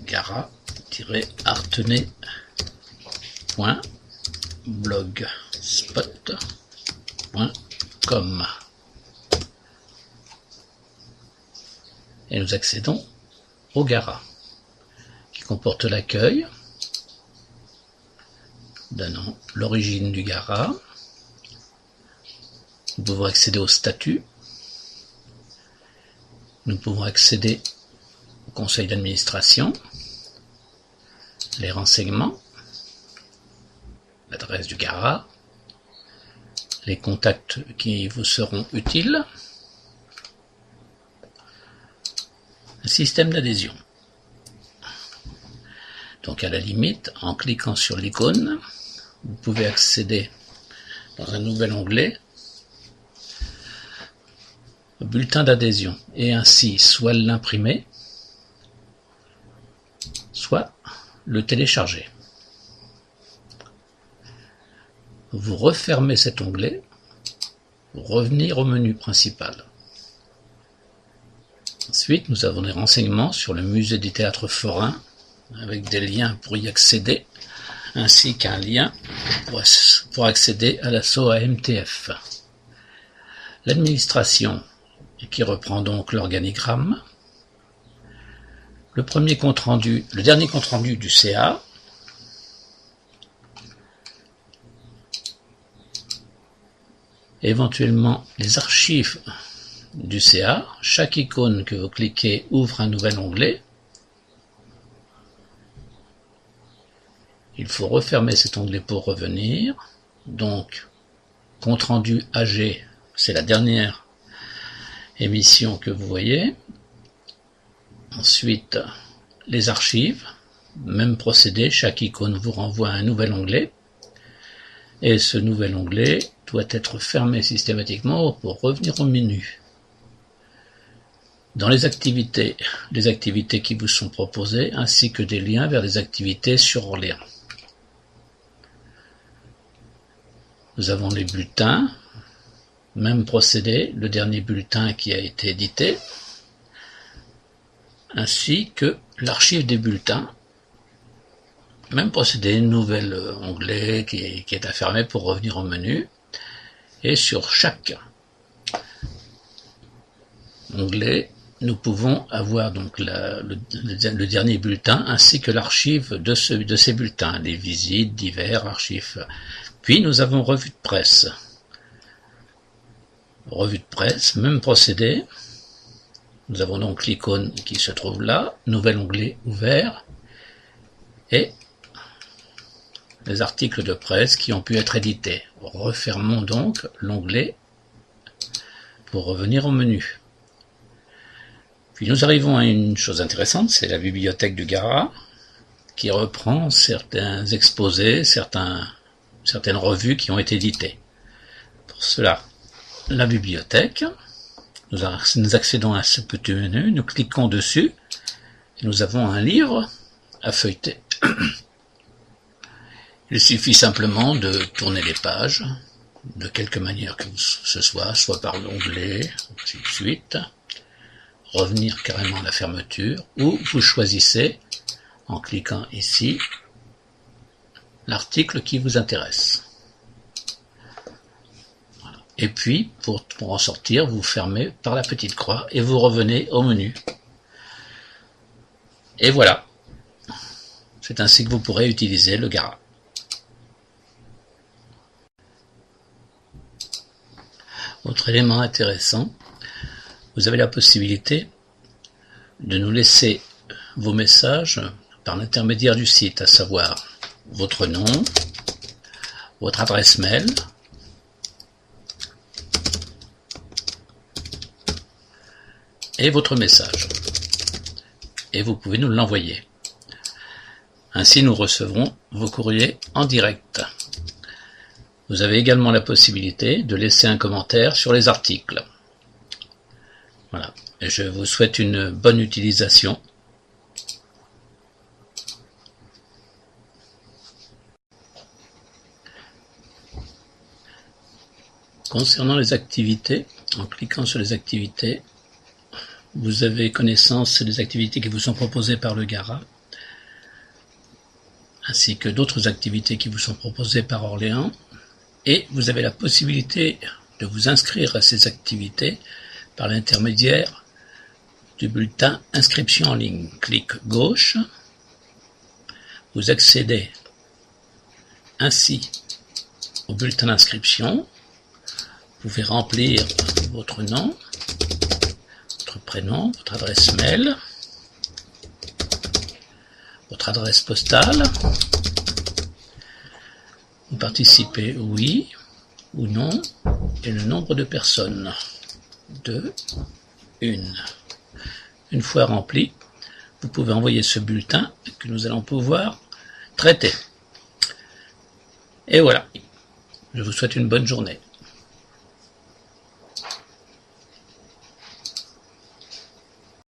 gara-artenay.blogspot.com et nous accédons au Gara, qui comporte l'accueil, donnant l'origine du Gara. Nous pouvons accéder au statut, nous pouvons accéder au conseil d'administration, les renseignements, l'adresse du Gara, les contacts qui vous seront utiles, un système d'adhésion. Donc à la limite, en cliquant sur l'icône, vous pouvez accéder dans un nouvel onglet au bulletin d'adhésion et ainsi soit l'imprimer, soit le télécharger. Vous refermez cet onglet pour revenir au menu principal. Ensuite, nous avons des renseignements sur le musée du théâtre forain avec des liens pour y accéder, ainsi qu'un lien pour accéder à l'assaut AMTF. L'administration, qui reprend donc l'organigramme, le dernier compte rendu du CA, éventuellement les archives du CA. Chaque icône que vous cliquez ouvre un nouvel onglet. Il faut refermer cet onglet pour revenir. Donc, compte rendu AG, c'est la dernière émission que vous voyez. Ensuite, les archives, même procédé, chaque icône vous renvoie à un nouvel onglet. Et ce nouvel onglet doit être fermé systématiquement pour revenir au menu. Dans les activités qui vous sont proposées, ainsi que des liens vers des activités sur Orléans. Nous avons les bulletins, même procédé, le dernier bulletin qui a été édité, ainsi que l'archive des bulletins. Même procédé, nouvel onglet qui est à fermer pour revenir au menu. Et sur chaque onglet, nous pouvons avoir donc le dernier bulletin ainsi que l'archive de ces bulletins, les visites, divers, archives. Puis nous avons revue de presse. Revue de presse, même procédé. Nous avons donc l'icône qui se trouve là, nouvel onglet ouvert, et les articles de presse qui ont pu être édités. Refermons donc l'onglet pour revenir au menu. Puis nous arrivons à une chose intéressante, c'est la bibliothèque du Gara, qui reprend certains exposés, certaines revues qui ont été éditées. Pour cela, la bibliothèque, nous accédons à ce petit menu, nous cliquons dessus, et nous avons un livre à feuilleter. Il suffit simplement de tourner les pages, de quelque manière que ce soit par l'onglet, ainsi de suite, revenir carrément à la fermeture, ou vous choisissez, en cliquant ici, l'article qui vous intéresse. Voilà. Et puis, pour en sortir, vous fermez par la petite croix et vous revenez au menu. Et voilà. C'est ainsi que vous pourrez utiliser le Gara. Autre élément intéressant, vous avez la possibilité de nous laisser vos messages par l'intermédiaire du site, à savoir votre nom, votre adresse mail, et votre message. Et vous pouvez nous l'envoyer. Ainsi, nous recevrons vos courriers en direct. Vous avez également la possibilité de laisser un commentaire sur les articles. Voilà. Et je vous souhaite une bonne utilisation. Concernant les activités, en cliquant sur les activités, vous avez connaissance des activités qui vous sont proposées par le Gara. ainsi que d'autres activités qui vous sont proposées par Orléans, et vous avez la possibilité de vous inscrire à ces activités par l'intermédiaire du bulletin inscription en ligne. Clic gauche, vous accédez ainsi au bulletin d'inscription. Vous pouvez remplir votre nom, votre prénom, votre adresse mail, votre adresse postale. Vous participez oui ou non et le nombre de personnes. 2, 1. Une fois rempli, vous pouvez envoyer ce bulletin que nous allons pouvoir traiter. Et voilà. Je vous souhaite une bonne journée.